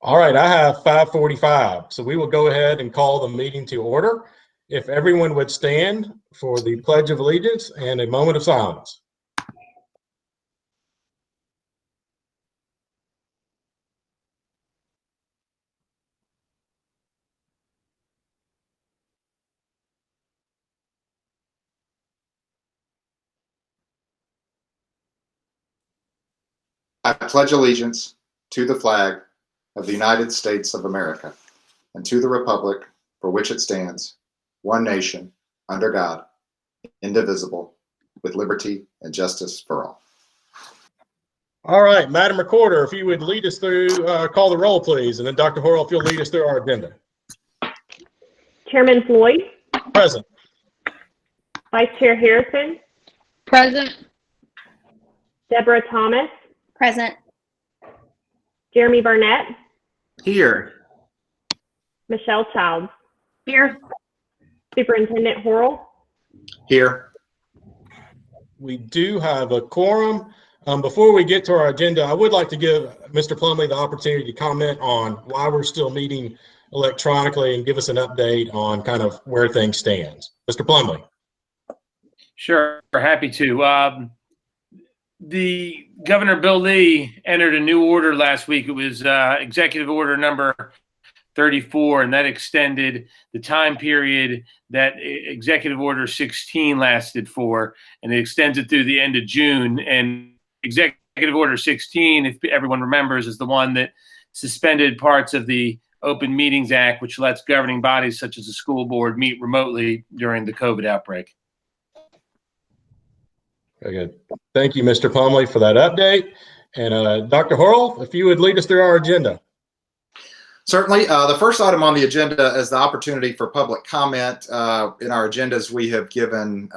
All right, I have 5:45, so we will go ahead and call the meeting to order. If everyone would stand for the Pledge of Allegiance and a moment of silence. I pledge allegiance to the flag of the United States of America and to the republic for which it stands, one nation, under God, indivisible, with liberty and justice for all. All right, Madam Recorder, if you would lead us through, call the roll, please, and then Dr. Horrell, if you'll lead us through our agenda. Chairman Floyd. Present. Vice Chair Harrison. Present. Deborah Thomas. Present. Jeremy Burnett. Here. Michelle Childs. Here. Superintendent Horrell. Here. We do have a quorum. Before we get to our agenda, I would like to give Mr. Plumley the opportunity to comment on why we're still meeting electronically and give us an update on kind of where things stand. Mr. Plumley. Sure, happy to. The Governor Bill Lee entered a new order last week. It was Executive Order number 34, and that extended the time period that Executive Order 16 lasted for, and it extends it through the end of June. And Executive Order 16, if everyone remembers, is the one that suspended parts of the Open Meetings Act, which lets governing bodies such as the school board meet remotely during the COVID outbreak. Very good. Thank you, Mr. Plumley, for that update. And Dr. Horrell, if you would lead us through our agenda. Certainly. The first item on the agenda is the opportunity for public comment. In our agendas, we have given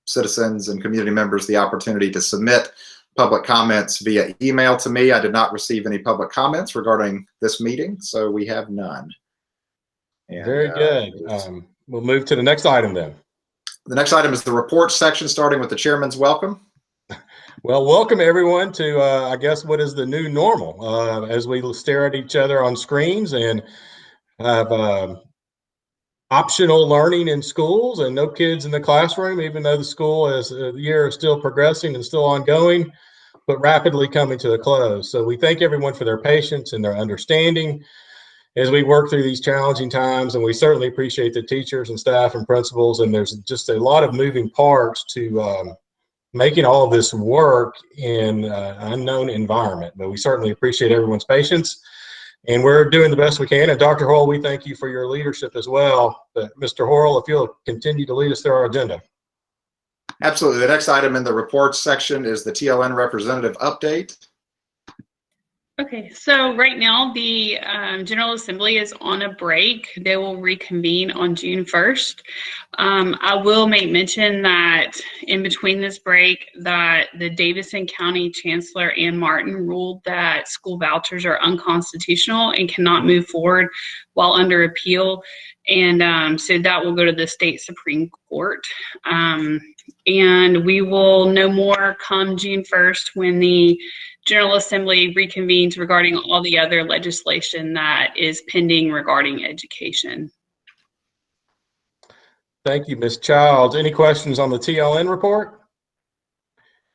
citizens and community members the opportunity to submit public comments via email to me. I did not receive any public comments regarding this meeting, so we have none. And, very good. We'll move to the next item then. The next item is the reports section, starting with the chairman's welcome. Well, welcome everyone to, I guess, what is the new normal as we stare at each other on screens and have optional learning in schools and no kids in the classroom, even though the school the year is still progressing and still ongoing, but rapidly coming to a close. So we thank everyone for their patience and their understanding as we work through these challenging times, and we certainly appreciate the teachers and staff and principals, and there's just a lot of moving parts to making all of this work in an unknown environment, but we certainly appreciate everyone's patience, and we're doing the best we can. And Dr. Horrell, we thank you for your leadership as well. But Mr. Horrell, if you'll continue to lead us through our agenda. Absolutely. The next item in the reports section is the TLN Representative Update. Okay, so right now the General Assembly is on a break. They will reconvene on June 1st. I will make mention that in between this break that the Davidson County Chancellor Ann Martin ruled that school vouchers are unconstitutional and cannot move forward while under appeal. And so that will go to the state Supreme Court. And we will know more come June 1st when the General Assembly reconvenes regarding all the other legislation that is pending regarding education. Thank you, Ms. Childs. Any questions on the TLN report?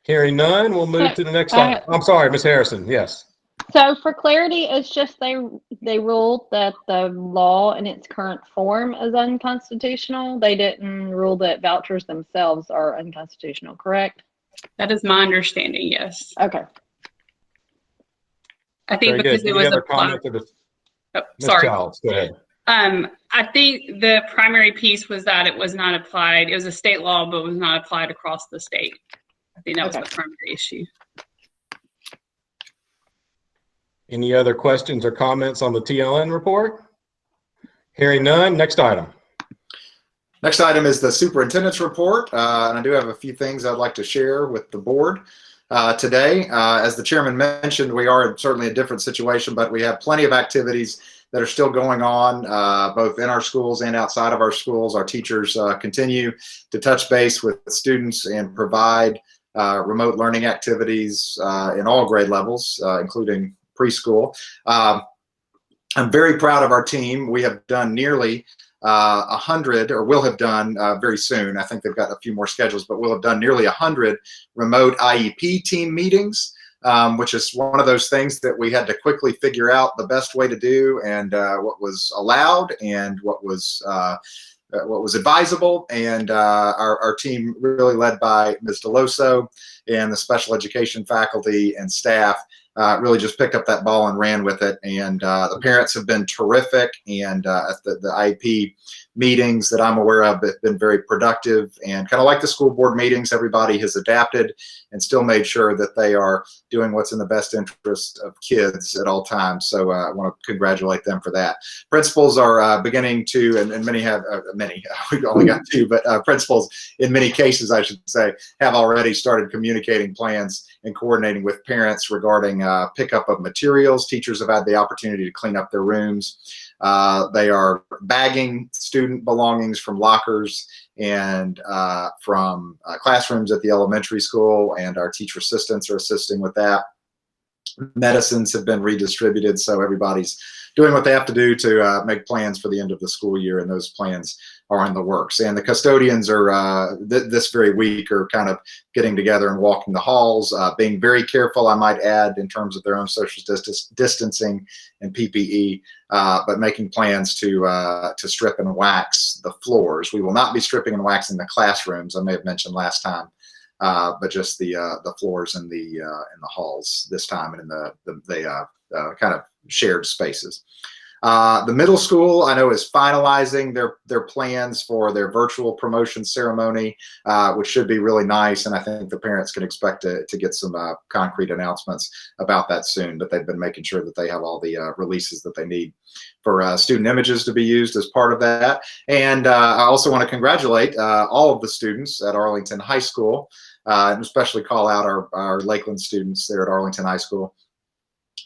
Hearing none, we'll move to the next item. I'm sorry, Ms. Harrison. Yes. So for clarity, it's just they ruled that the law in its current form is unconstitutional. They didn't rule that vouchers themselves are unconstitutional, correct? That is my understanding, yes. Okay. I think because it was applied. Oh, sorry. Childs, go ahead. I think the primary piece was that it was not applied. It was a state law, but was not applied across the state. I think that was the primary issue. Any other questions or comments on the TLN report? Hearing none, next item. Next item is the superintendent's report, and I do have a few things I'd like to share with the board today. As the chairman mentioned, we are certainly a different situation, but we have plenty of activities that are still going on, both in our schools and outside of our schools. Our teachers continue to touch base with students and provide remote learning activities in all grade levels, including preschool. I'm very proud of our team. We have done nearly 100, or will have done very soon. I think they've got a few more schedules, but we'll have done nearly 100 remote IEP team meetings, which is one of those things that we had to quickly figure out the best way to do, and what was allowed and what was advisable. And our team, really led by Ms. Deloso and the special education faculty and staff, really just picked up that ball and ran with it. And the parents have been terrific, and the IEP meetings that I'm aware of have been very productive, and kind of like the school board meetings, everybody has adapted and still made sure that they are doing what's in the best interest of kids at all times. So I want to congratulate them for that. Principals are beginning to, and many have, we've only got 2, but principals in many cases, I should say, have already started communicating plans and coordinating with parents regarding pickup of materials. Teachers have had the opportunity to clean up their rooms. They are bagging student belongings from lockers and from classrooms at the elementary school, and our teacher assistants are assisting with that. Medicines have been redistributed, so everybody's doing what they have to do to make plans for the end of the school year, and those plans are in the works. And the custodians are this very week are kind of getting together and walking the halls, being very careful, I might add, in terms of their own social distancing and PPE, but making plans to strip and wax the floors. We will not be stripping and waxing the classrooms, I may have mentioned last time, but just the floors in the halls this time, and in the kind of shared spaces. The middle school, I know, is finalizing their plans for their virtual promotion ceremony, which should be really nice, and I think the parents can expect to get some concrete announcements about that soon. But they've been making sure that they have all the releases that they need for student images to be used as part of that. And I also want to congratulate all of the students at Arlington High School, and especially call out our Lakeland students there at Arlington High School,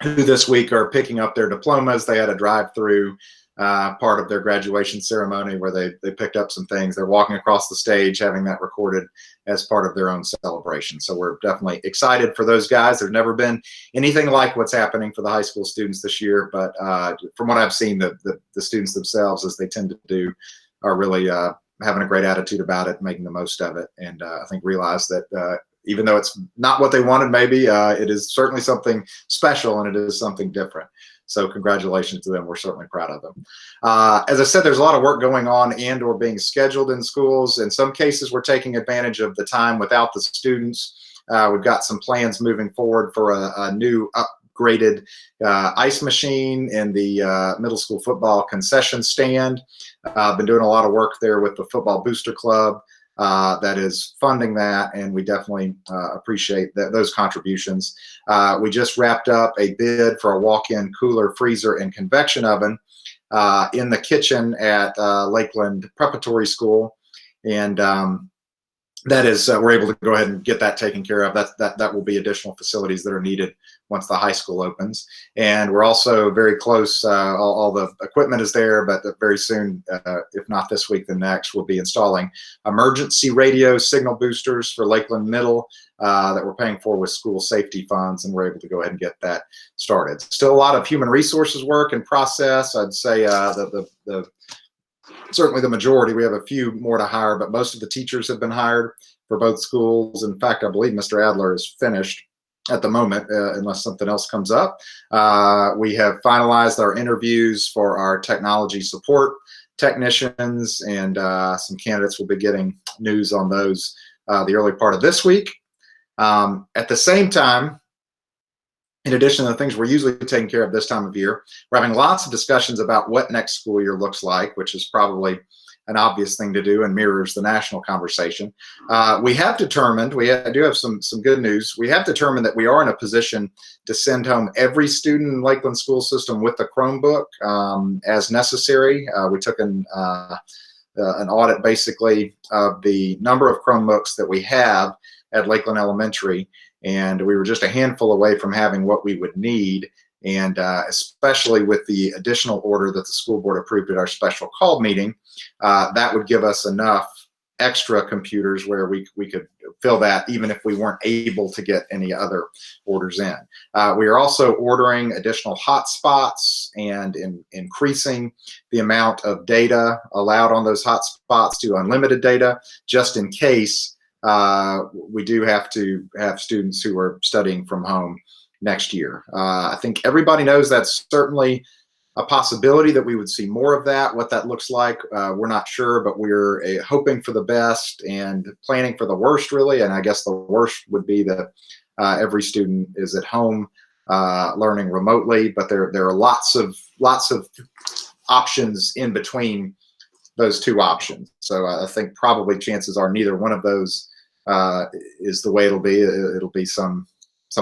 who this week are picking up their diplomas. They had a drive-through part of their graduation ceremony where they picked up some things. They're walking across the stage, having that recorded as part of their own celebration. So we're definitely excited for those guys. There's never been anything like what's happening for the high school students this year, but from what I've seen, the students themselves, as they tend to do, are really having a great attitude about it, making the most of it, and I think realize that even though it's not what they wanted, maybe, it is certainly something special, and it is something different. So congratulations to them. We're certainly proud of them. As I said, there's a lot of work going on and or being scheduled in schools. In some cases, we're taking advantage of the time without the students. We've got some plans moving forward for a new upgraded ice machine in the middle school football concession stand. I've been doing a lot of work there with the Football Booster Club. That is funding that, and we definitely appreciate those contributions. We just wrapped up a bid for a walk-in cooler, freezer, and convection oven in the kitchen at Lakeland Preparatory School, and that is we're able to go ahead and get that taken care of. That will be additional facilities that are needed once the high school opens. And we're also very close. All the equipment is there, but very soon, if not this week, then next, we'll be installing emergency radio signal boosters for Lakeland Middle that we're paying for with school safety funds, and we're able to go ahead and get that started. Still a lot of human resources work in process. I'd say certainly the majority. We have a few more to hire, but most of the teachers have been hired for both schools. In fact, I believe Mr. Adler is finished at the moment, unless something else comes up. We have finalized our interviews for our technology support technicians, and some candidates will be getting news on those the early part of this week. At the same time, in addition to the things we're usually taking care of this time of year, we're having lots of discussions about what next school year looks like, which is probably an obvious thing to do and mirrors the national conversation. We have determined, I do have some good news. We have determined that we are in a position to send home every student in Lakeland school system with a Chromebook as necessary. We took an audit basically of the number of Chromebooks that we have at Lakeland Elementary, and we were just a handful away from having what we would need. And especially with the additional order that the school board approved at our special call meeting, that would give us enough extra computers where we could fill that even if we weren't able to get any other orders in. We are also ordering additional hotspots and increasing the amount of data allowed on those hotspots to unlimited data, just in case we do have to have students who are studying from home next year. I think everybody knows that's certainly a possibility that we would see more of that. What that looks like, we're not sure, but we're hoping for the best and planning for the worst, really. And I guess the worst would be that every student is at home learning remotely, but there are lots of options in between those two options. So I think probably chances are neither one of those is the way it'll be. It'll be some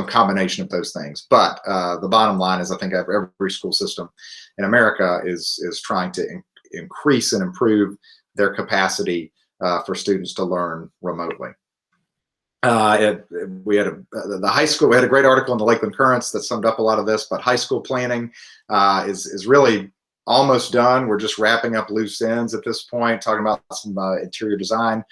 combination of those things. But the bottom line is I think every school system in America is trying to increase and improve their capacity for students to learn remotely. We had the high school, we had a great article in the Lakeland Currents that summed up a lot of this, but high school planning is really almost done. We're just wrapping up loose ends at this point, talking about some interior design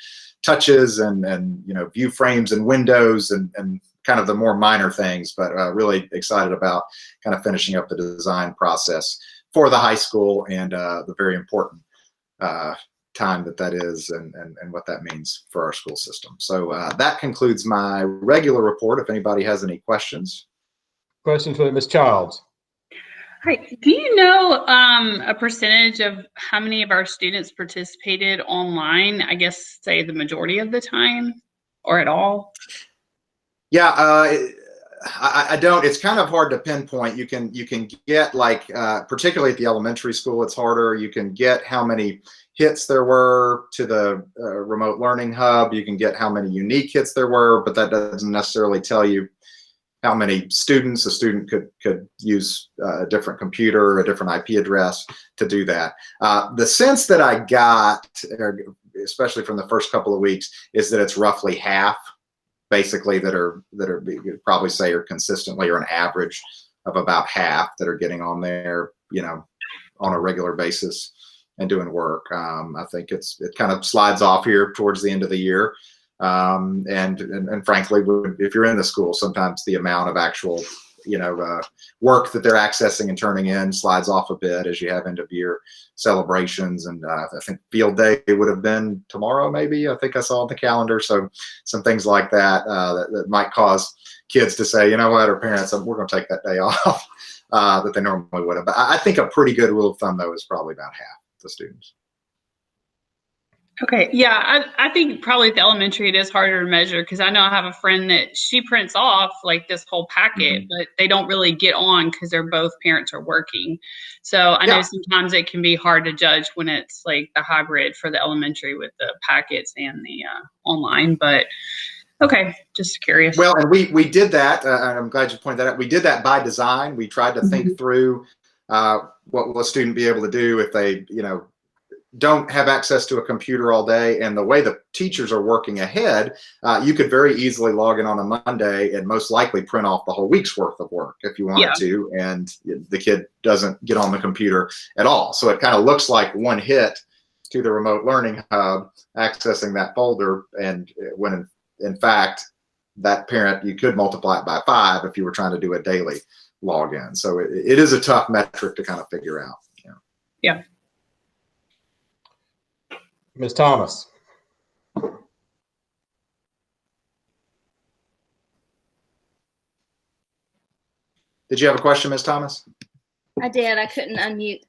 touches and view frames and windows and kind of the more minor things, but really excited about kind of finishing up the design process for the high school and the very important time that is and what that means for our school system. So that concludes my regular report. If anybody has any questions. Question for Ms. Childs. Hi, do you know a percentage of how many of our students participated online? I guess, say the majority of the time or at all? Yeah, I don't. It's kind of hard to pinpoint. You can get like, particularly at the elementary school, it's harder. You can get how many hits there were to the remote learning hub. You can get how many unique hits there were, but that doesn't necessarily tell you how many students a student could use a different computer, a different IP address to do that. The sense that I got, especially from the first couple of weeks, is that it's roughly half, basically, that are you'd probably say are consistently, or an average of about half that are getting on there, on a regular basis and doing work. I think it kind of slides off here towards the end of the year. And frankly, if you're in the school, sometimes the amount of actual, work that they're accessing and turning in slides off a bit as you have end of year celebrations. And I think field day would have been tomorrow, maybe, I think I saw on the calendar. So some things like that, that might cause kids to say, you know what, or parents, we're going to take that day off that they normally would have. But I think a pretty good rule of thumb, though, is probably about half the students. Okay, yeah, I think probably at the elementary it is harder to measure, because I know I have a friend that she prints off like this whole packet, but they don't really get on because they're both parents are working. So I know sometimes it can be hard to judge when it's like the hybrid for the elementary with the packets and the online, but okay, just curious. Well, and we did that, and I'm glad you pointed that out. We did that by design. We tried to think through what will a student be able to do if they, don't have access to a computer all day. And the way the teachers are working ahead, you could very easily log in on a Monday and most likely print off the whole week's worth of work if you wanted to, and the kid doesn't get on the computer at all. So it kind of looks like one hit to the remote learning hub accessing that folder, and when in fact that parent, you could multiply it by 5 if you were trying to do a daily login. So it is a tough metric to kind of figure out. Yeah. Ms. Thomas. Did you have a question, Ms. Thomas? I did. I couldn't unmute.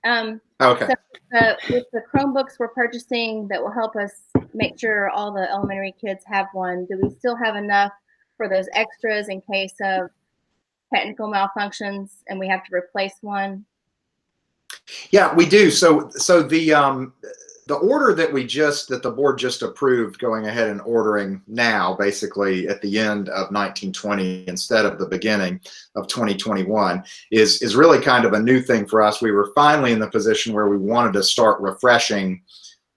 Okay. So, with the Chromebooks we're purchasing that will help us make sure all the elementary kids have one, do we still have enough for those extras in case of technical malfunctions and we have to replace one? Yeah, we do. So the order that the board just approved, going ahead and ordering now, basically at the end of 1920 instead of the beginning of 2021, is really kind of a new thing for us. We were finally in the position where we wanted to start refreshing,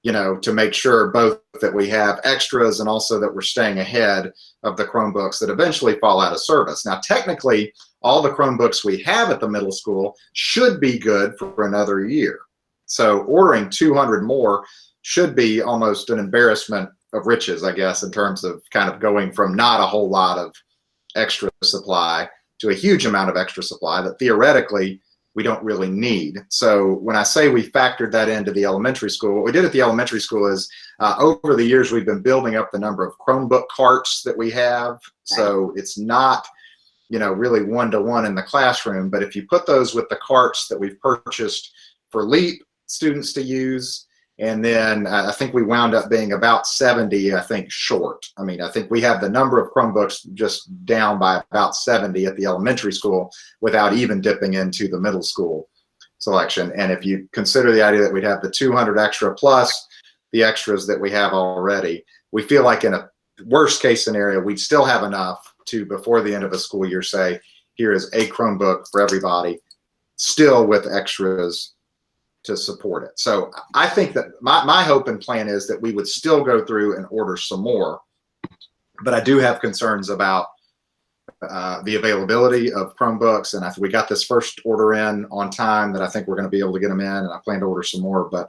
to make sure both that we have extras and also that we're staying ahead of the Chromebooks that eventually fall out of service. Now, technically, all the Chromebooks we have at the middle school should be good for another year. So ordering 200 more should be almost an embarrassment of riches, I guess, in terms of kind of going from not a whole lot of extra supply to a huge amount of extra supply that theoretically we don't really need. So when I say we factored that into the elementary school, what we did at the elementary school is over the years we've been building up the number of Chromebook carts that we have. So it's not, you know, really one-to-one in the classroom, but if you put those with the carts that we've purchased for LEAP students to use, and then I think we wound up being about 70, I think, short. I mean, I think we have the number of Chromebooks just down by about 70 at the elementary school without even dipping into the middle school selection. And if you consider the idea that we'd have the 200 extra plus the extras that we have already, we feel like in a worst case scenario, we'd still have enough to, before the end of a school year, say, here is a Chromebook for everybody, still with extras to support it. So I think that my hope and plan is that we would still go through and order some more, but I do have concerns about the availability of Chromebooks, and we got this first order in on time that I think we're going to be able to get them in, and I plan to order some more. But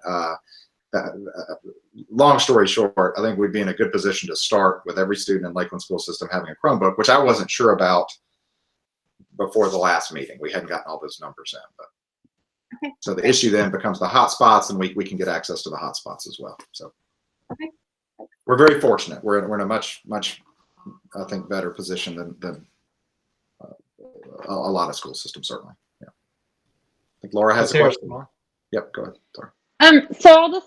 long story short, I think we'd be in a good position to start with every student in Lakeland school system having a Chromebook, which I wasn't sure about before the last meeting. We hadn't gotten all those numbers in, but so the issue then becomes the hotspots, and we can get access to the hotspots as well. So we're very fortunate. We're in a much, I think, better position than a lot of school systems, certainly. Yeah. I think Laura has a question. Yep, go ahead. Sorry. So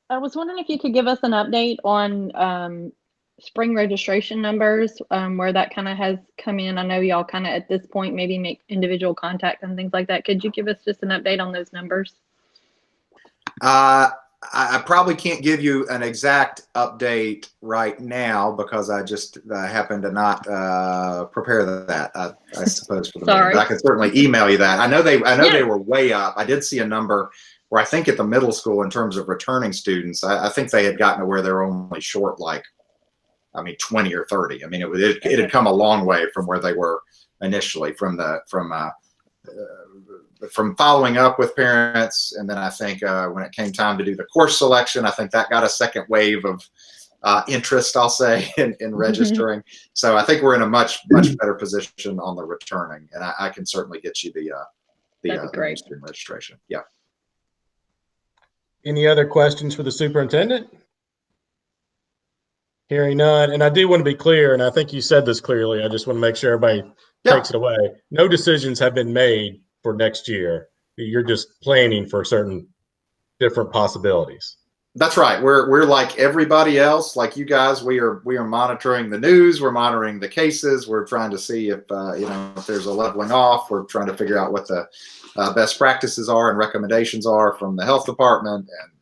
I was wondering if you could give us an update on spring registration numbers, where that kind of has come in. I know y'all kind of at this point maybe make individual contact and things like that. Could you give us just an update on those numbers? I probably can't give you an exact update right now because I just happen to not prepare that. I suppose for the meeting, but I can certainly email you that. I know they were way up. I did see a number where I think at the middle school in terms of returning students, I think they had gotten to where they were only short like, I mean, 20 or 30. I mean, it had come a long way from where they were initially from following up with parents. And then I think when it came time to do the course selection, I think that got a second wave of interest, I'll say, in registering. So I think we're in a much better position on the returning, and I can certainly get you the student registration. Yeah. Any other questions for the superintendent? Hearing none, and I do want to be clear, and I think you said this clearly, I just want to make sure everybody takes it away. No decisions have been made for next year. You're just planning for certain different possibilities. That's right. We're like everybody else, like you guys. We are monitoring the news. We're monitoring the cases. We're trying to see if if there's a leveling off. We're trying to figure out what the best practices are and recommendations are from the health department and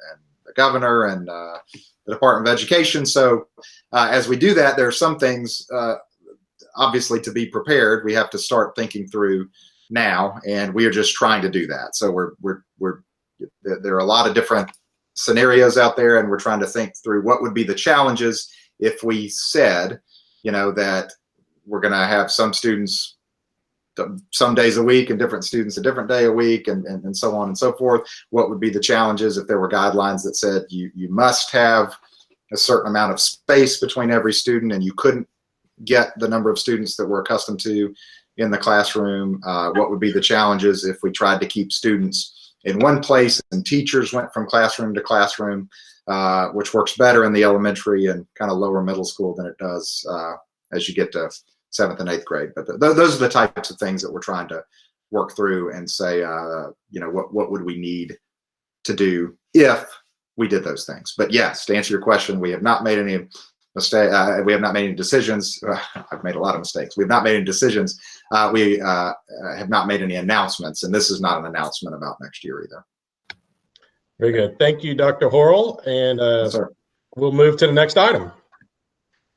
the governor and the Department of Education. So as we do that, there are some things obviously to be prepared. We have to start thinking through now, and we are just trying to do that. So there are a lot of different scenarios out there, and we're trying to think through what would be the challenges if we said, that we're going to have some students some days a week and different students a different day a week, and so on and so forth. What would be the challenges if there were guidelines that said you must have a certain amount of space between every student and you couldn't get the number of students that we're accustomed to in the classroom? What would be the challenges if we tried to keep students in one place and teachers went from classroom to classroom, which works better in the elementary and kind of lower middle school than it does as you get to 7th and 8th grade. But those are the types of things that we're trying to work through and say, what would we need to do if we did those things? But yes, to answer your question, we have not made any mistake. We have not made any decisions. I've made a lot of mistakes. We've not made any decisions. We have not made any announcements, and this is not an announcement about next year either. Very good. Thank you, Dr. Horrell. And we'll move to the next item.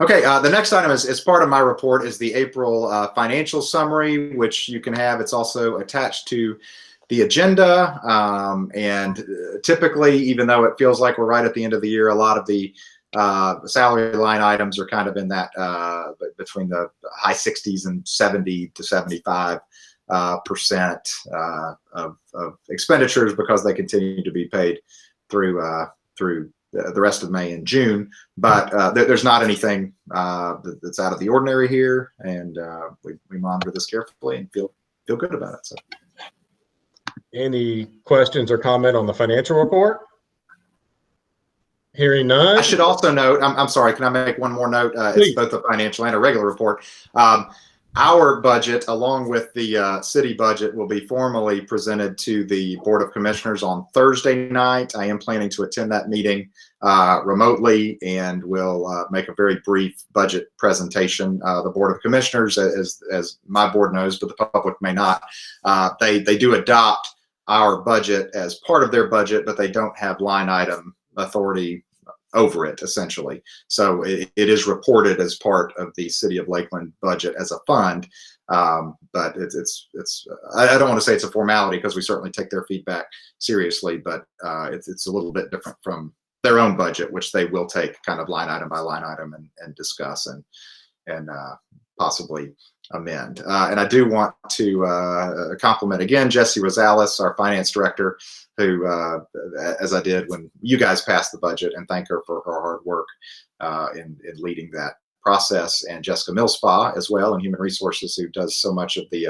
Okay, the next item is part of my report is the April financial summary, which you can have. It's also attached to the agenda. And typically, even though it feels like we're right at the end of the year, a lot of the salary line items are kind of in that between the high 60s and 70 to 75% of expenditures, because they continue to be paid through the rest of May and June. But there's not anything that's out of the ordinary here, and we monitor this carefully and feel good about it. So. Any questions or comment on the financial report? Hearing none. I should also note, I'm sorry, can I make one more note? It's both a financial and a regular report. Our budget, along with the city budget, will be formally presented to the Board of Commissioners on Thursday night. I am planning to attend that meeting remotely, and will make a very brief budget presentation. The Board of Commissioners, as my board knows, but the public may not, they do adopt our budget as part of their budget, but they don't have line item authority over it, essentially. So it is reported as part of the City of Lakeland budget as a fund, but it's I don't want to say it's a formality, because we certainly take their feedback seriously, but it's a little bit different from their own budget, which they will take kind of line item by line item and discuss and possibly amend. And I do want to compliment again Jesse Rosales, our finance director, who, as I did when you guys passed the budget, and thank her for her hard work in leading that process, and Jessica Millspa as well in Human Resources, who does so much of the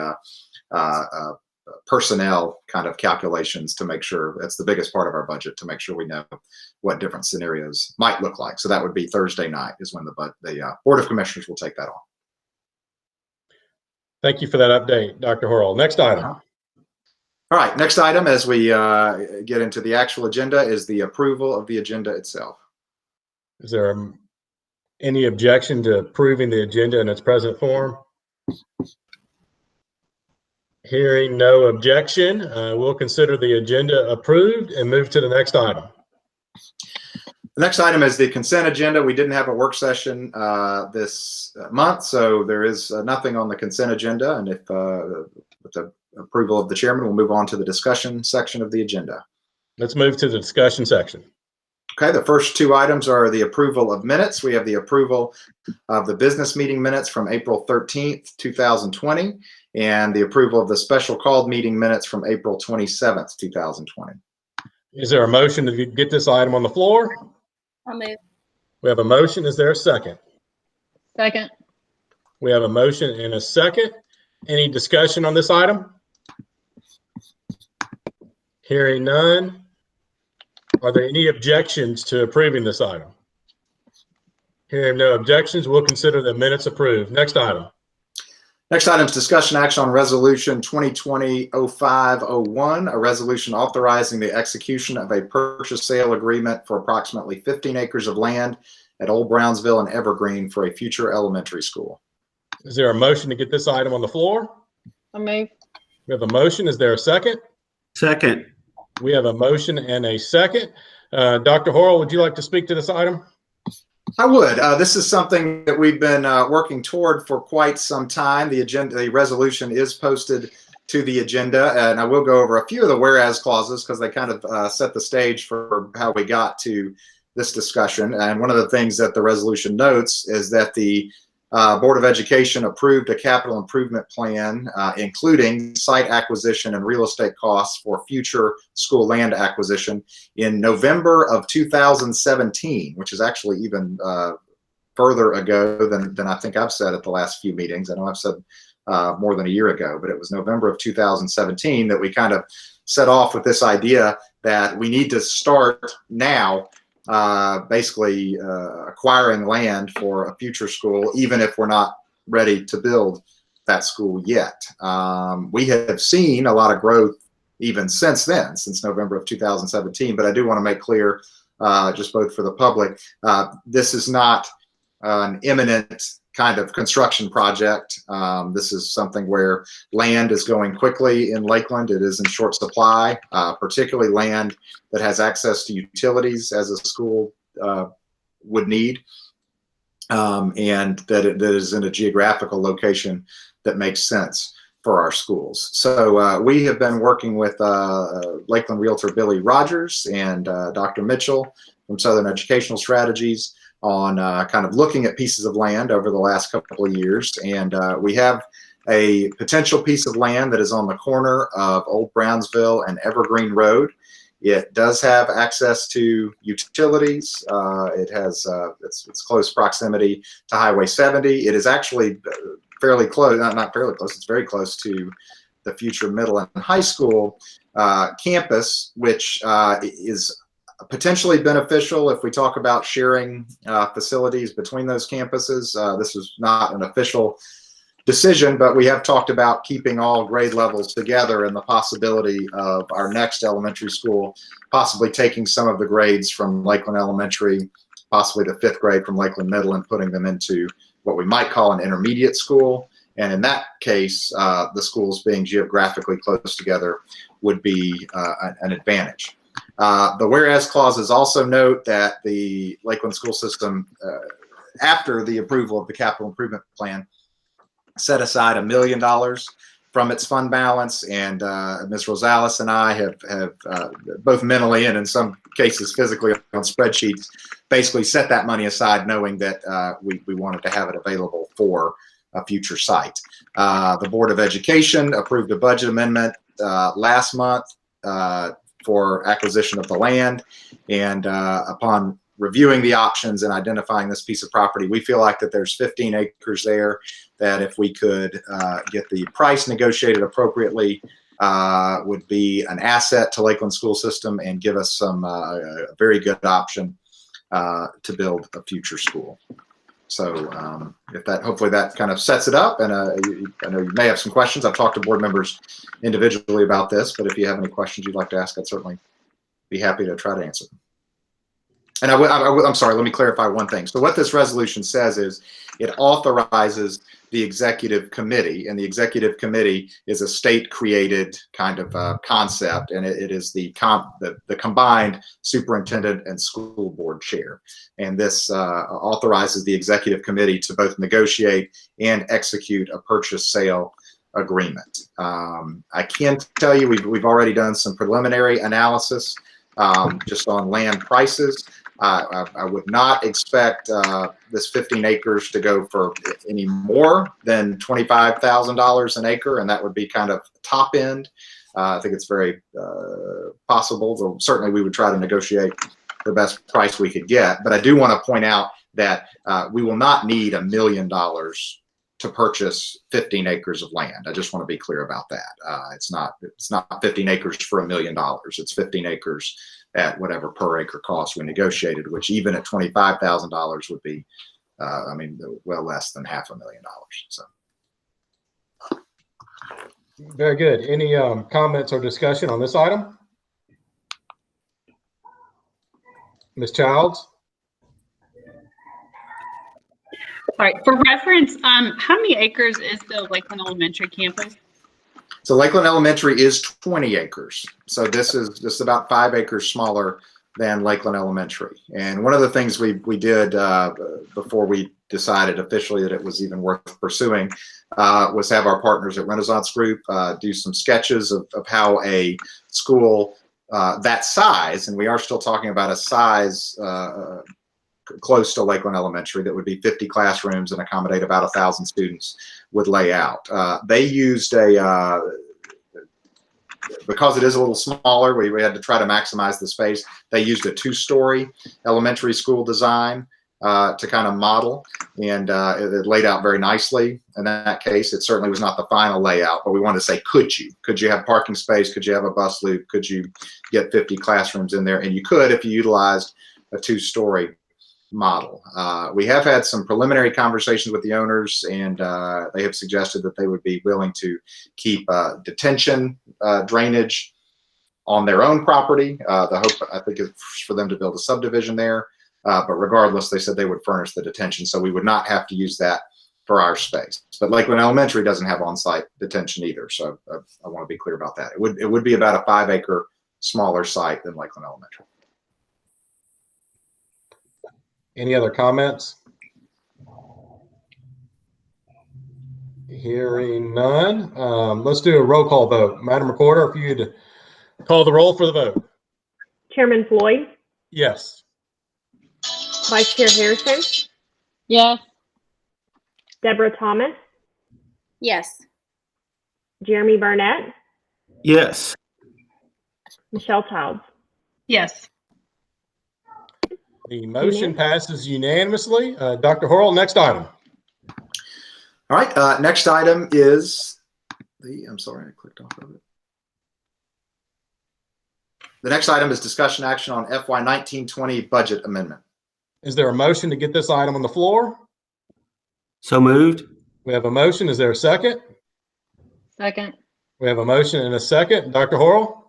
personnel kind of calculations to make sure that's the biggest part of our budget, to make sure we know what different scenarios might look like. So that would be Thursday night is when the Board of Commissioners will take that on. Thank you for that update, Dr. Horrell. Next item. All right, next item as we get into the actual agenda is the approval of the agenda itself. Is there any objection to approving the agenda in its present form? Hearing no objection, we'll consider the agenda approved and move to the next item. The next item is the consent agenda. We didn't have a work session this month, so there is nothing on the consent agenda. And if with the approval of the chairman, we'll move on to the discussion section of the agenda. Let's move to the discussion section. Okay, the first two items are the approval of minutes. We have the approval of the business meeting minutes from April 13th, 2020, and the approval of the special called meeting minutes from April 27th, 2020. Is there a motion to get this item on the floor? I'll move. We have a motion. Is there a second? Second. We have a motion and a second. Any discussion on this item? Hearing none. Are there any objections to approving this item? Hearing no objections, we'll consider the minutes approved. Next item. Next item is discussion action on resolution 2020-0501, a resolution authorizing the execution of a purchase sale agreement for approximately 15 acres of land at Old Brownsville and Evergreen for a future elementary school. Is there a motion to get this item on the floor? I move. We have a motion. Is there a second? Second. We have a motion and a second. Dr. Horrell, would you like to speak to this item? I would. This is something that we've been working toward for quite some time. The agenda, the resolution is posted to the agenda, and I will go over a few of the whereas clauses because they kind of set the stage for how we got to this discussion. And one of the things that the resolution notes is that the Board of Education approved a capital improvement plan, including site acquisition and real estate costs for future school land acquisition in November of 2017, which is actually even further ago than I think I've said at the last few meetings. I know I've said more than a year ago, but it was November of 2017 that we kind of set off with this idea that we need to start now basically acquiring land for a future school, even if we're not ready to build that school yet. We have seen a lot of growth even since then, since November of 2017, but I do want to make clear, just both for the public, this is not an imminent kind of construction project. This is something where land is going quickly in Lakeland. It is in short supply, particularly land that has access to utilities as a school would need, and that it is in a geographical location that makes sense for our schools. So we have been working with Lakeland Realtor Billy Rogers and Dr. Mitchell from Southern Educational Strategies on kind of looking at pieces of land over the last couple of years. And we have a potential piece of land that is on the corner of Old Brownsville and Evergreen Road It does have access to utilities. It has it's close proximity to Highway 70. It is actually fairly close, not fairly close, it's very close to the future middle and high school campus, which is potentially beneficial if we talk about sharing facilities between those campuses. This is not an official decision, but we have talked about keeping all grade levels together and the possibility of our next elementary school possibly taking some of the grades from Lakeland Elementary, possibly the 5th grade from Lakeland Middle, and putting them into what we might call an intermediate school. And in that case, the schools being geographically close together would be an advantage. The whereas clauses also note that the Lakeland school system, after the approval of the capital improvement plan, set aside $1 million from its fund balance, and Ms. Rosales and I have both mentally and in some cases physically on spreadsheets basically set that money aside, knowing that we wanted to have it available for a future site. The Board of Education approved a budget amendment last month for acquisition of the land, and upon reviewing the options and identifying this piece of property, we feel like that there's 15 acres there that if we could get the price negotiated appropriately would be an asset to Lakeland school system and give us some a very good option to build a future school. So if that, hopefully that kind of sets it up, and I know you may have some questions. I've talked to board members individually about this, but if you have any questions you'd like to ask, I'd certainly be happy to try to answer them. And I'm sorry, let me clarify one thing. So what this resolution says is it authorizes the executive committee, and the executive committee is a state-created kind of concept, and it is the combined superintendent and school board chair. And this authorizes the executive committee to both negotiate and execute a purchase sale agreement. I can tell you we've already done some preliminary analysis just on land prices. I would not expect this 15 acres to go for any more than $25,000 an acre, and that would be kind of top end. I think it's very possible. So certainly we would try to negotiate the best price we could get, but I do want to point out that we will not need $1 million to purchase 15 acres of land. I just want to be clear about that. It's not 15 acres for $1 million. It's 15 acres at whatever per acre cost we negotiated, which even at $25,000 would be, I mean, well less than $500,000. So. Very good. Any comments or discussion on this item? Ms. Childs? All right, for reference, how many acres is the Lakeland Elementary campus? So Lakeland Elementary is 20 acres. So this is just about 5 acres smaller than Lakeland Elementary. And one of the things we did before we decided officially that it was even worth pursuing was have our partners at Renaissance Group do some sketches of how a school that size, and we are still talking about a size close to Lakeland Elementary that would be 50 classrooms and accommodate about 1,000 students, would lay out. They used because it is a little smaller, we had to try to maximize the space. They used a 2-story elementary school design to kind of model, and it laid out very nicely. In that case, it certainly was not the final layout, but we wanted to say, could you have parking space? Could you have a bus loop? Could you get 50 classrooms in there? And you could if you utilized a 2-story model. We have had some preliminary conversations with the owners, and they have suggested that they would be willing to keep detention drainage on their own property. The hope, I think, is for them to build a subdivision there, but regardless, they said they would furnish the detention, so we would not have to use that for our space. But Lakeland Elementary doesn't have on-site detention either, so I want to be clear about that. It would be about a 5-acre smaller site than Lakeland Elementary. Any other comments? Hearing none. Let's do a roll call vote. Madam Recorder, if you'd call the roll for the vote. Chairman Floyd, Yes. Vice Chair Harrison, Yes. Deborah Thomas, Yes. Jeremy Burnett, Yes. Michelle Childs. Yes. The motion passes unanimously. Dr. Horrell, next item. All right, next item is I'm sorry, I clicked off of it. The next item is discussion action on FY 19-20 budget amendment. Is there a motion to get this item on the floor? So moved. We have a motion. Is there a second? Second. We have a motion and a second. Dr. Horrell?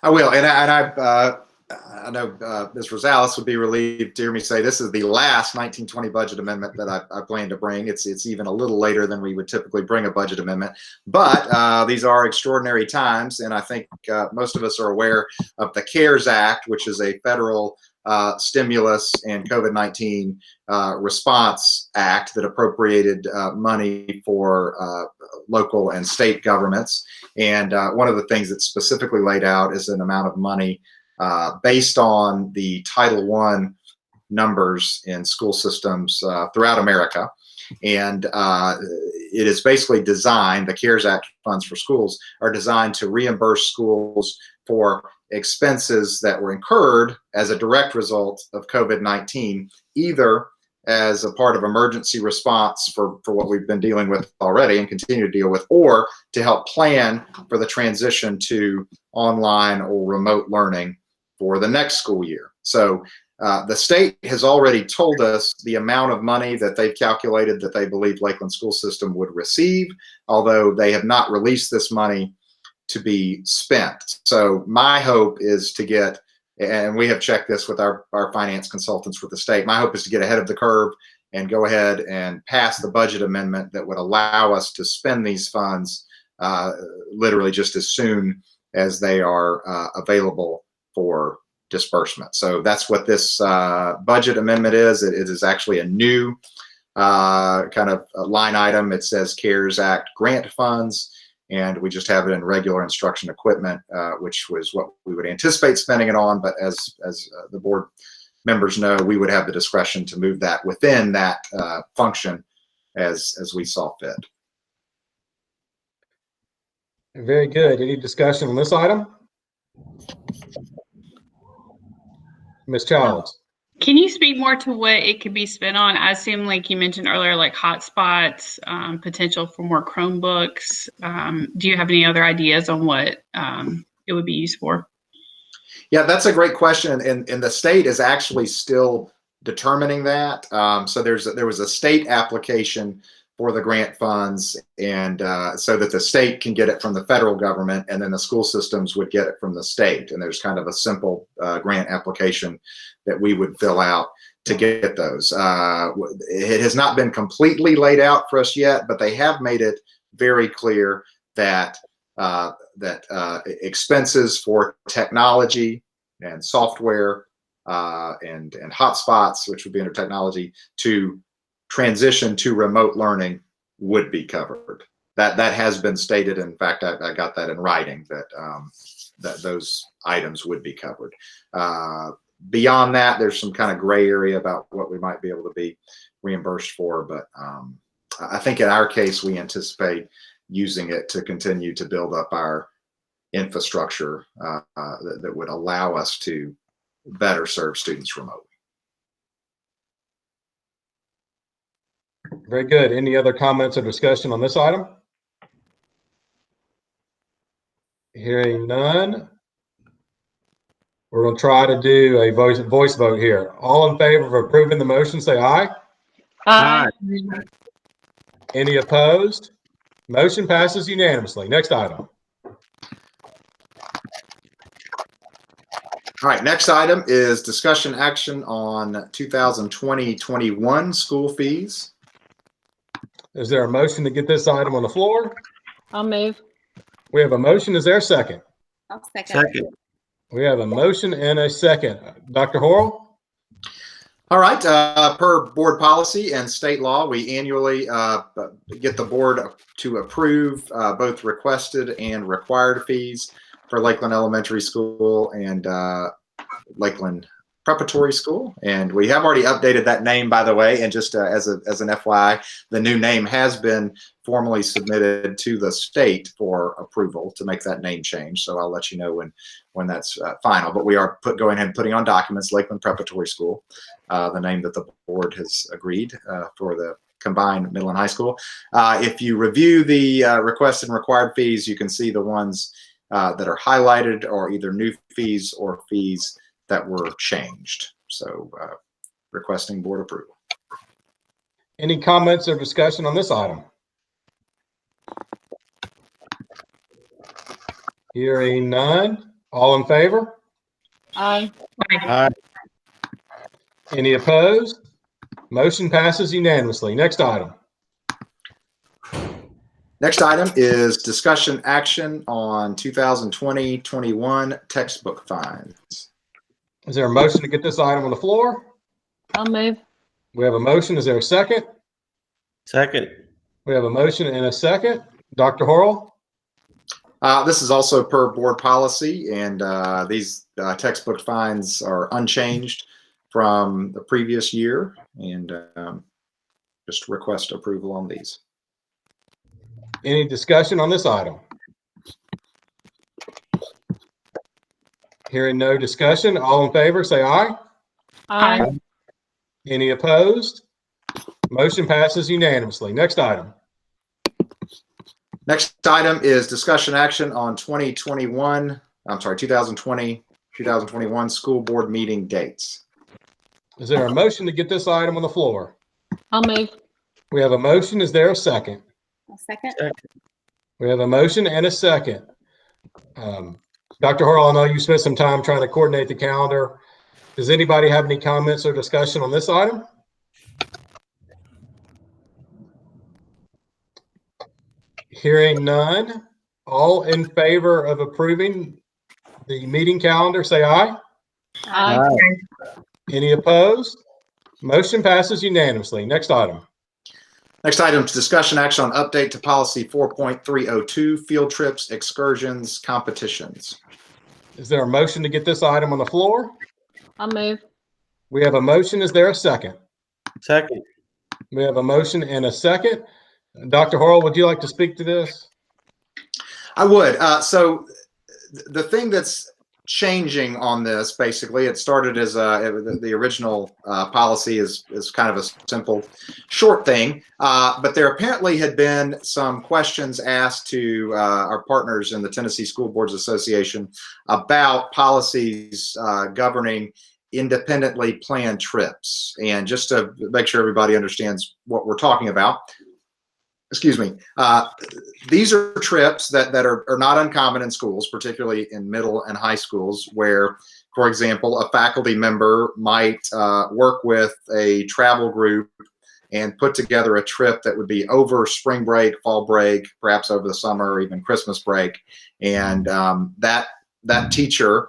I will, and I know Ms. Rosales would be relieved to hear me say this is the last 19-20 budget amendment that I plan to bring. It's even a little later than we would typically bring a budget amendment, but these are extraordinary times, and I think most of us are aware of the CARES Act, which is a federal stimulus and COVID-19 response act that appropriated money for local and state governments. And one of the things that's specifically laid out is an amount of money based on the Title I numbers in school systems throughout America. And it is basically designed, the CARES Act funds for schools are designed to reimburse schools for expenses that were incurred as a direct result of COVID-19, either as a part of emergency response for what we've been dealing with already and continue to deal with, or to help plan for the transition to online or remote learning for the next school year. So the state has already told us the amount of money that they've calculated that they believe Lakeland school system would receive, although they have not released this money to be spent. So my hope is to get, and we have checked this with our finance consultants with the state, my hope is to get ahead of the curve and go ahead and pass the budget amendment that would allow us to spend these funds literally just as soon as they are available for disbursement. So that's what this budget amendment is. It is actually a new kind of a line item. It says CARES Act grant funds, and we just have it in regular instruction equipment, which was what we would anticipate spending it on. But as the board members know, we would have the discretion to move that within that function as we saw fit. Very good. Any discussion on this item? Ms. Childs. Can you speak more to what it could be spent on? I assume, like you mentioned earlier, like hotspots, potential for more Chromebooks. Do you have any other ideas on what it would be used for? Yeah, that's a great question, and the state is actually still determining that. So there was a state application for the grant funds, and so that the state can get it from the federal government, and then the school systems would get it from the state. And there's kind of a simple grant application that we would fill out to get those. It has not been completely laid out for us yet, but they have made it very clear that expenses for technology and software and hotspots, which would be under technology, to transition to remote learning would be covered. That has been stated. In fact, I got that in writing that those items would be covered. Beyond that, there's some kind of gray area about what we might be able to be reimbursed for, but I think in our case, we anticipate using it to continue to build up our infrastructure that would allow us to better serve students remotely. Very good. Any other comments or discussion on this item? Hearing none. We're going to try to do a voice vote here. All in favor of approving the motion, say aye. Aye. Any opposed? Motion passes unanimously. Next item. All right, next item is discussion action on 2020-21 school fees. Is there a motion to get this item on the floor? I'll move. We have a motion. Is there a second? I'll second. Second. We have a motion and a second. Dr. Horrell? All right, per board policy and state law, we annually get the board to approve both requested and required fees for Lakeland Elementary School and Lakeland Preparatory School, and we have already updated that name, by the way. And just as an FYI, the new name has been formally submitted to the state for approval to make that name change. So I'll let you know when that's final. But we are going ahead and putting on documents Lakeland Preparatory School, the name that the board has agreed for the combined middle and high school. If you review the requested and required fees, you can see the ones that are highlighted or either new fees or fees that were changed. So requesting board approval. Any comments or discussion on this item? Hearing none. All in favor? Aye. Aye. Any opposed? Motion passes unanimously. Next item. Next item is discussion action on 2020-21 textbook fines. Is there a motion to get this item on the floor? I'll move. We have a motion. Is there a second? Second. We have a motion and a second. Dr. Horrell? This is also per board policy, and these textbook fines are unchanged from the previous year, and just request approval on these. Any discussion on this item? Hearing no discussion, all in favor say aye. Aye. Any opposed? Motion passes unanimously. Next item. Next item is discussion action on 2020-2021 school board meeting dates. Is there a motion to get this item on the floor? I'll move. We have a motion. Is there a second? A second. We have a motion and a second. Dr. Horrell, I know you spent some time trying to coordinate the calendar. Does anybody have any comments or discussion on this item? Hearing none. All in favor of approving the meeting calendar, say aye. Aye. Any opposed? Motion passes unanimously. Next item. Next item is discussion action on update to policy 4.302 field trips, excursions, competitions. Is there a motion to get this item on the floor? I'll move. We have a motion. Is there a second? Second. We have a motion and a second. Dr. Horrell, would you like to speak to this? I would. So the thing that's changing on this, basically, it started as the original policy is kind of a simple, short thing, but there apparently had been some questions asked to our partners in the Tennessee School Boards Association about policies governing independently planned trips. And just to make sure everybody understands what we're talking about, excuse me, these are trips that are not uncommon in schools, particularly in middle and high schools, where, for example, a faculty member might work with a travel group and put together a trip that would be over spring break, fall break, perhaps over the summer, or even Christmas break. And that teacher,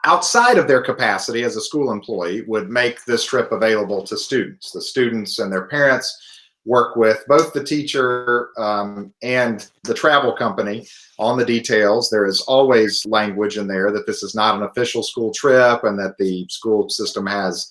outside of their capacity as a school employee, would make this trip available to students. The students and their parents work with both the teacher and the travel company on the details. There is always language in there that this is not an official school trip and that the school system has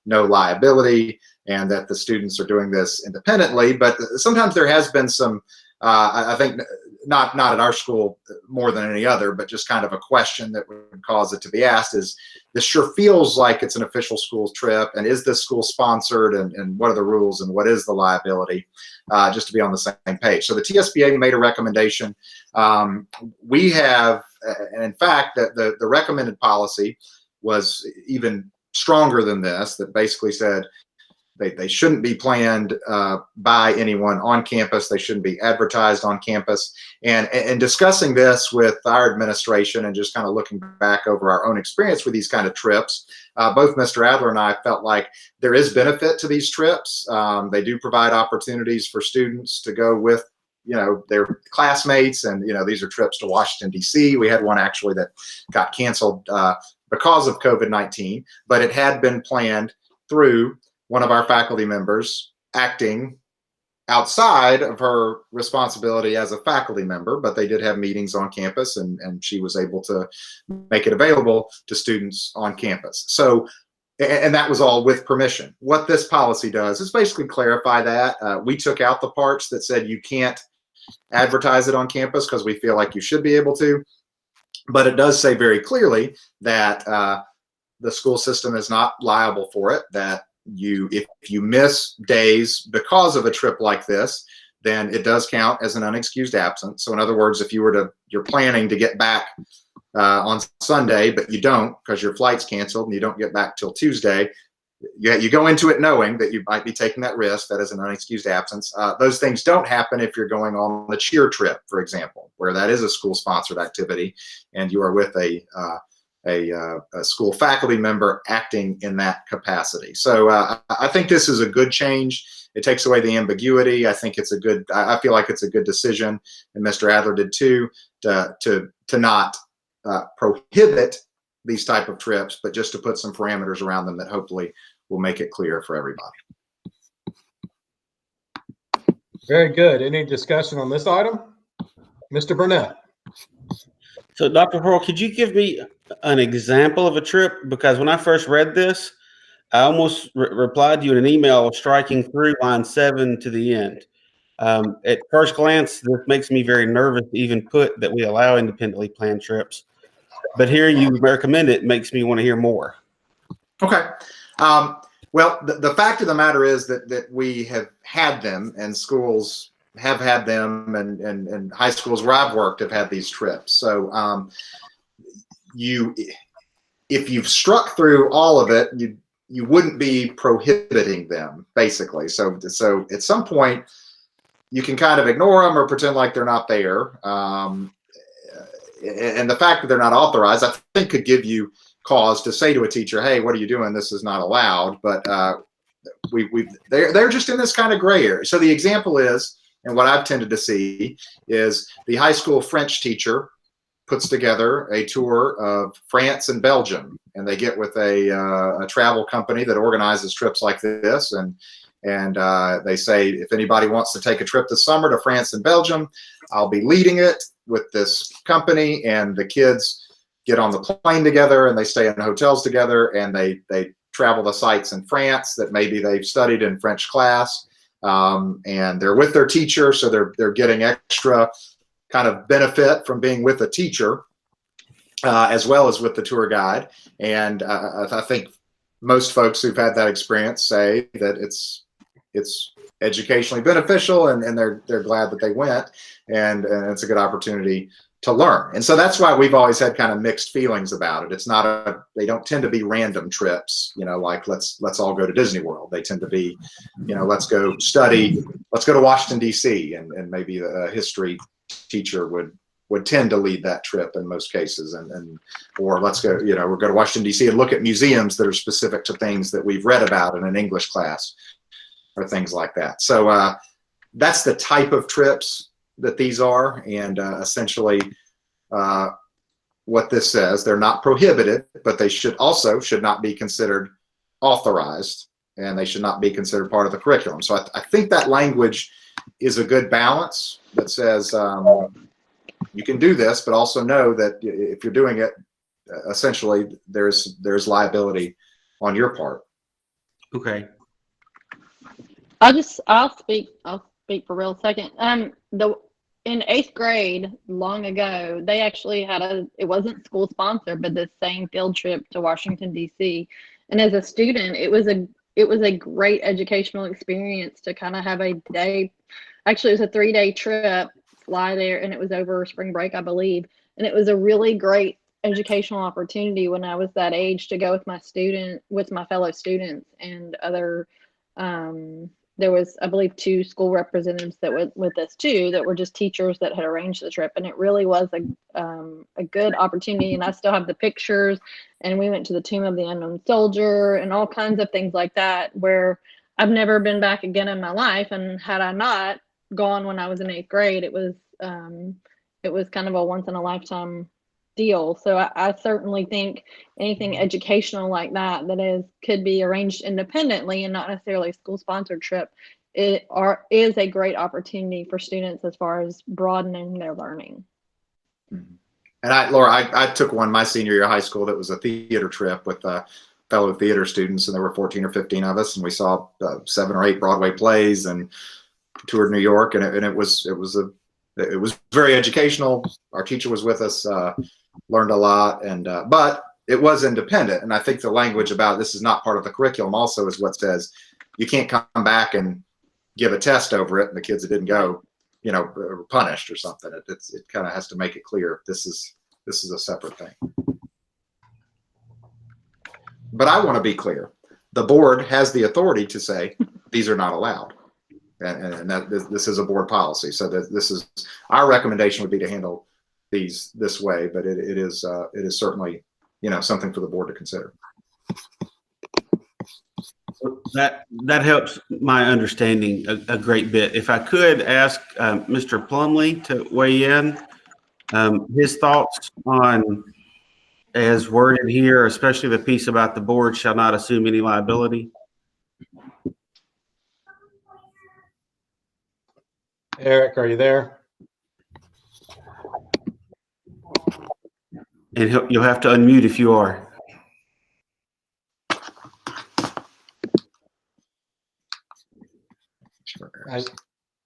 no liability and that the students are doing this independently. But sometimes there has been some, I think, not at our school more than any other, but just kind of a question that would cause it to be asked is, this sure feels like it's an official school trip, and is this school sponsored, and what are the rules and what is the liability, just to be on the same page. So the TSBA made a recommendation. We have, and in fact, that the recommended policy was even stronger than this, that basically said they shouldn't be planned by anyone on campus. They shouldn't be advertised on campus. And discussing this with our administration and just kind of looking back over our own experience with these kind of trips, both Mr. Adler and I felt like there is benefit to these trips. They do provide opportunities for students to go with, you know, their classmates, and, you know, these are trips to Washington, D.C. We had one actually that got canceled because of COVID-19, but it had been planned through one of our faculty members acting outside of her responsibility as a faculty member, but they did have meetings on campus, and she was able to make it available to students on campus. So, and that was all with permission. What this policy does is basically clarify that. We took out the parts that said you can't advertise it on campus because we feel like you should be able to, but it does say very clearly that the school system is not liable for it, that if you miss days because of a trip like this, then it does count as an unexcused absence. So in other words, if you're planning to get back on Sunday, but you don't because your flight's canceled and you don't get back till Tuesday, you go into it knowing that you might be taking that risk. That is an unexcused absence. Those things don't happen if you're going on a cheer trip, for example, where that is a school-sponsored activity and you are with a school faculty member acting in that capacity. So I think this is a good change. It takes away the ambiguity. I think I feel like it's a good decision, and Mr. Adler did too, to not prohibit these type of trips, but just to put some parameters around them that hopefully will make it clear for everybody. Very good. Any discussion on this item? Mr. Burnett. So, Dr. Pearl, could you give me an example of a trip? Because when I first read this, I almost replied to you in an email striking through line 7 to the end. At first glance, this makes me very nervous to even put that we allow independently planned trips. But hearing you recommend it makes me want to hear more. Okay. Well, the fact of the matter is that we have had them, and schools have had them, and high schools where I've worked have had these trips. So if you've struck through all of it, you wouldn't be prohibiting them, basically. So at some point, you can kind of ignore them or pretend like they're not there. And the fact that they're not authorized, I think, could give you cause to say to a teacher, hey, what are you doing? This is not allowed. But they're just in this kind of gray area. So the example is, and what I've tended to see is the high school French teacher puts together a tour of France and Belgium, and they get with a travel company that organizes trips like this, and they say, if anybody wants to take a trip this summer to France and Belgium, I'll be leading it with this company, and the kids get on the plane together and they stay in hotels together, and they travel the sites in France that maybe they've studied in French class, and they're with their teacher, so they're getting extra kind of benefit from being with a teacher as well as with the tour guide. And I think most folks who've had that experience say that it's educationally beneficial, and they're glad that they went, and it's a good opportunity to learn. And so that's why we've always had kind of mixed feelings about it. It's not they don't tend to be random trips, like let's all go to Disney World. They tend to be, let's go to Washington, D.C., and maybe a history teacher would tend to lead that trip in most cases, or let's go, we'll go to Washington, D.C. and look at museums that are specific to things that we've read about in an English class or things like that. So that's the type of trips that these are, and essentially what this says, they're not prohibited, but they should not be considered authorized, and they should not be considered part of the curriculum. So I think that language is a good balance that says you can do this, but also know that if you're doing it, essentially there's liability on your part. Okay. I'll speak for real second. In 8th grade, long ago, they actually had it wasn't school sponsored, but the same field trip to Washington, D.C. And as a student, it was a great educational experience to kind of have a day. Actually, it was a 3-day trip, fly there, and it was over spring break, I believe. And it was a really great educational opportunity when I was that age to go with my fellow students and other. There was, I believe, 2 school representatives that went with us too, that were just teachers that had arranged the trip, and it really was a good opportunity. And I still have the pictures, and we went to the Tomb of the Unknown Soldier and all kinds of things like that, where I've never been back again in my life. And had I not gone when I was in 8th grade, it was kind of a once in a lifetime deal. So I certainly think anything educational like that could be arranged independently and not necessarily a school sponsored trip is a great opportunity for students as far as broadening their learning. And Laura, I took one my senior year of high school that was a theater trip with fellow theater students, and there were 14 or 15 of us, and we saw 7 or 8 Broadway plays and toured New York, and it was very educational. Our teacher was with us, learned a lot, and but it was independent. And I think the language about this is not part of the curriculum also is what says you can't come back and give a test over it, and the kids that didn't go, you know, are punished or something. It kind of has to make it clear this is a separate thing. But I want to be clear. The board has the authority to say these are not allowed. And that this is a board policy. So that this is our recommendation would be to handle these this way, but it is certainly, you know, something for the board to consider. That helps my understanding a great bit. If I could ask Mr. Plumley to weigh in, his thoughts on, as worded here, especially the piece about the board shall not assume any liability. Eric, are you there? And you'll have to unmute if you are.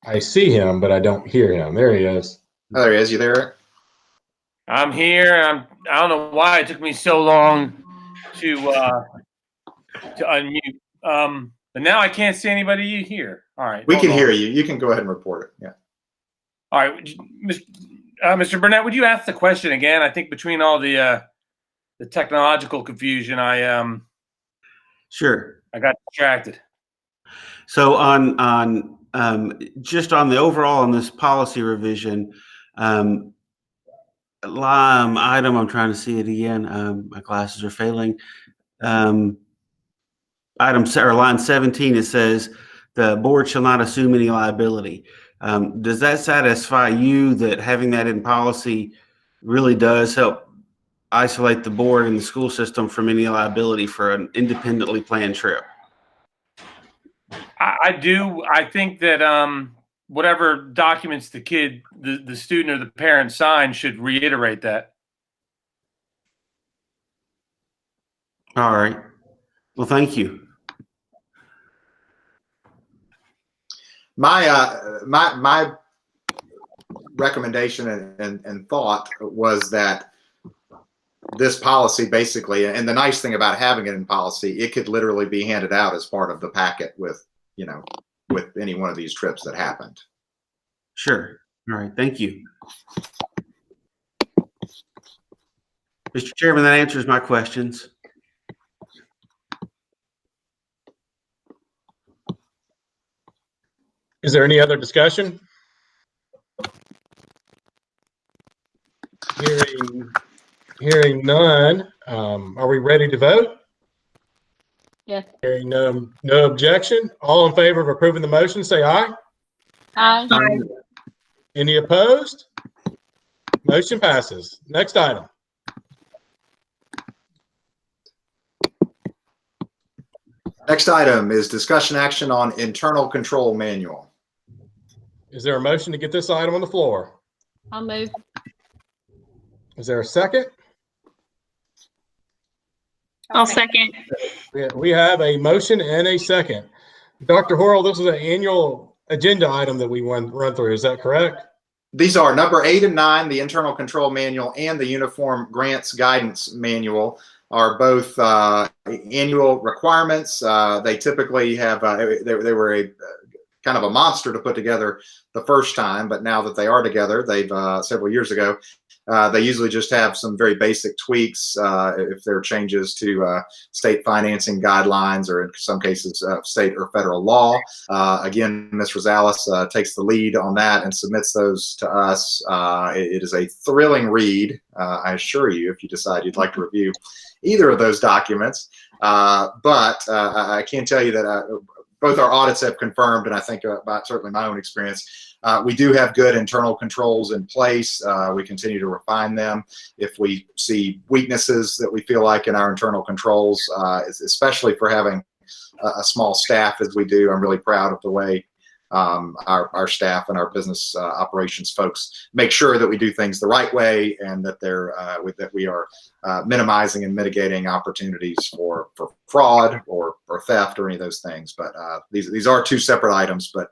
I see him, but I don't hear him. There he is. Oh, there he is. You there, Eric? I'm here. I don't know why it took me so long to unmute. But now I can't see anybody here. All right. We can hear you. You can go ahead and report it. Yeah. All right, Mr. Burnett, would you ask the question again? I think between all the technological confusion, Sure. I got distracted. So on just on the overall on this policy revision, item, I'm trying to see it again. My glasses are failing. Line 17, it says the board shall not assume any liability. Does that satisfy you that having that in policy really does help isolate the board and the school system from any liability for an independently planned trip? I do. I think that whatever documents the kid, the student or the parent sign should reiterate that. All right. Well, thank you. My recommendation and thought was that this policy basically, and the nice thing about having it in policy, it could literally be handed out as part of the packet with, you know, with any one of these trips that happened. Sure. All right. Thank you. Mr. Chairman, that answers my questions. Is there any other discussion? Hearing none, are we ready to vote? Yes. Hearing no objection, all in favor of approving the motion, say aye. Aye. Aye. Any opposed? Motion passes. Next item. Next item is discussion action on internal control manual. Is there a motion to get this item on the floor? I'll move. Is there a second? I'll second. We have a motion and a second. Dr. Horrell, this is an annual agenda item that we want to run through. Is that correct? These are number 8 and 9, the internal control manual and the uniform grants guidance manual are both annual requirements. They typically have, they were a kind of a monster to put together the first time, but now that they are together, they've several years ago, they usually just have some very basic tweaks if there are changes to state financing guidelines or in some cases state or federal law. Again, Ms. Rosales takes the lead on that and submits those to us. It is a thrilling read, I assure you, if you decide you'd like to review either of those documents. But I can tell you that both our audits have confirmed, and I think about certainly my own experience, we do have good internal controls in place. We continue to refine them. If we see weaknesses that we feel like in our internal controls, especially for having a small staff as we do, I'm really proud of the way our staff and our business operations folks make sure that we do things the right way, and that that we are minimizing and mitigating opportunities for fraud or theft or any of those things. But these are two separate items, but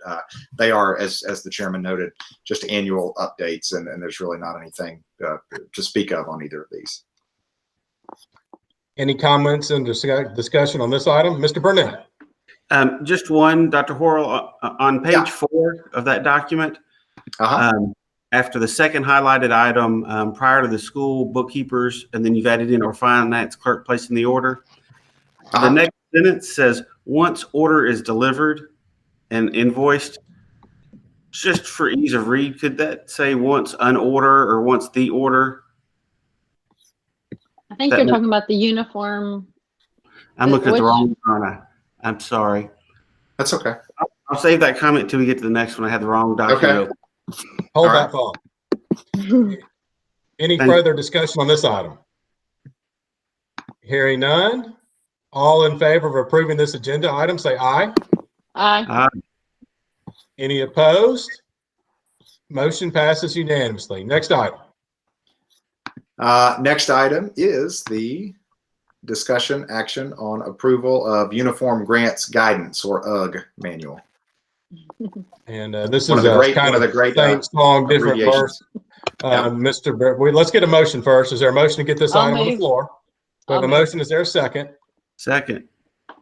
they are, as the chairman noted, just annual updates, and there's really not anything to speak of on either of these. Any comments and discussion on this item? Mr. Burnett. Just one, Dr. Horrell, on page 4 of that document, after the second highlighted item, prior to the school bookkeepers, and then you've added in or finance clerk placing the order. The next sentence says, once order is delivered and invoiced. Just for ease of read, could that say once an order or once the order? I think you're talking about the uniform. I'm looking at the wrong one. I'm sorry. That's okay. I'll save that comment till we get to the next one. I had the wrong document. Okay. Hold that thought. Any further discussion on this item? Hearing none. All in favor of approving this agenda item, say aye. Aye. Aye. Any opposed? Motion passes unanimously. Next item. Next item is the discussion action on approval of Uniform Grants Guidance, or UGG manual. And this One is of the great, kind of the great same song, different verse. Yep. Let's get a motion first. Is there a motion to get this item on the floor? We have a motion. Is there a second? Second.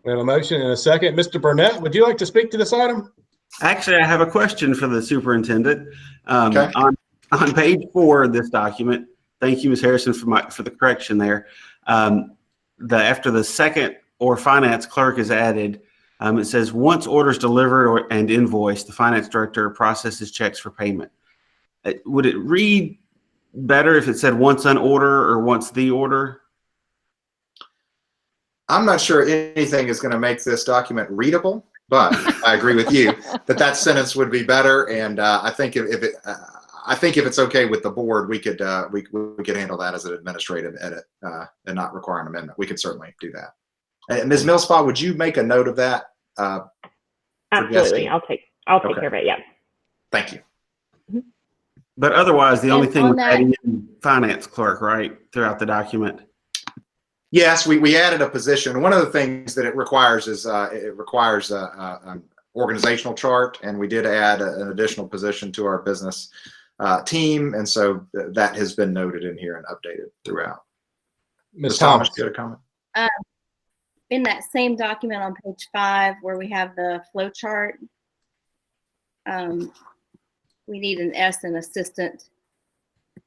We have a motion and a second. Mr. Burnett, would you like to speak to this item? Actually, I have a question for the superintendent. Okay. On page 4 of this document, thank you, Ms. Harrison, for the correction there. After the second or finance clerk is added, it says once orders delivered and invoiced, the finance director processes checks for payment. Would it read better if it said once an order or once the order? I'm not sure anything is going to make this document readable, but I agree with you that sentence would be better. And I think if it's okay with the board, we could handle that as an administrative edit and not require an amendment. We could certainly do that. And Ms. Millspaw, would you make a note of that? Absolutely, I'll take care of it. Yeah. Thank you. But otherwise, the only thing we're that, adding in finance clerk, right, throughout the document. Yes, we added a position. One of the things that it requires is an organizational chart, and we did add an additional position to our business team, and so that has been noted in here and updated throughout. Ms. Thomas, you got a comment? In that same document on page 5, where we have the flow chart, we need an S in assistant.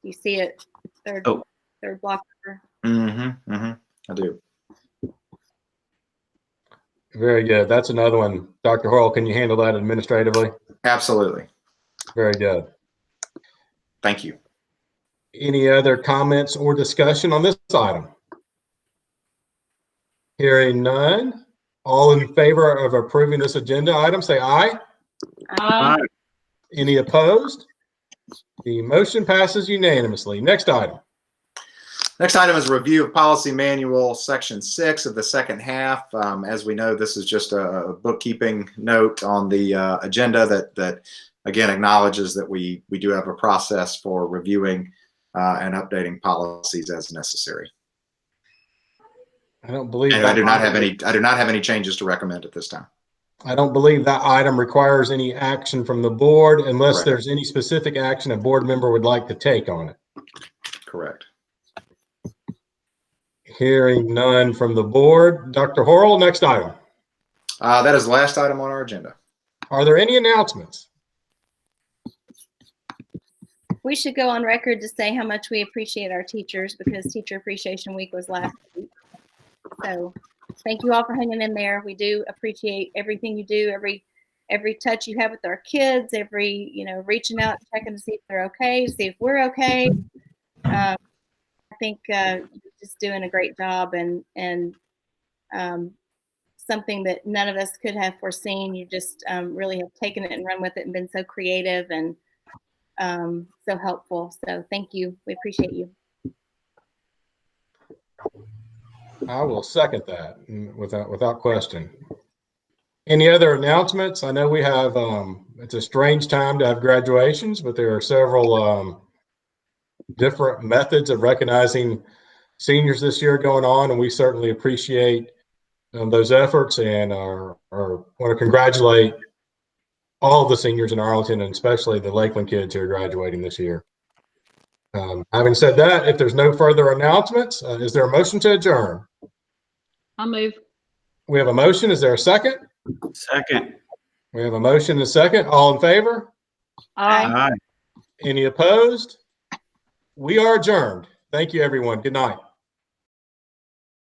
You see it, third block. I do. very good. That's another one. Dr. Horrell, can you handle that administratively? Absolutely. Very good. Thank you. Any other comments or discussion on this item? Hearing none. All in favor of approving this agenda item, say aye. Aye. Any opposed? The motion passes unanimously. Next item. Next item is a review of policy manual section 6 of the second half. As we know, this is just a bookkeeping note on the agenda that again acknowledges that we do have a process for reviewing and updating policies as necessary. I don't believe and that I do not have any changes to recommend at this time. I don't believe that item requires any action from the board unless Correct. There's any specific action a board member would like to take on it. Correct. Hearing none from the board. Dr. Horrell, next item. That is the last item on our agenda. Are there any announcements? We should go on record to say how much we appreciate our teachers, because Teacher Appreciation Week was last week. So thank you all for hanging in there. We do appreciate everything you do, every touch you have with our kids, every, reaching out, checking to see if they're okay, see if we're okay. I think you're just doing a great job, and something that none of us could have foreseen. You just really have taken it and run with it and been so creative and so helpful. So thank you. We appreciate you. I will second that without question. Any other announcements? I know we have, it's a strange time to have graduations, but there are several different methods of recognizing seniors this year going on, and we certainly appreciate those efforts and want to congratulate all of the seniors in Arlington, and especially the Lakeland kids who are graduating this year. Having said that, if there's no further announcements, is there a motion to adjourn? I'll move. We have a motion. Is there a second? Second. We have a motion and a second. All in favor? Aye. Aye. Any opposed? We are adjourned. Thank you, everyone. Good night.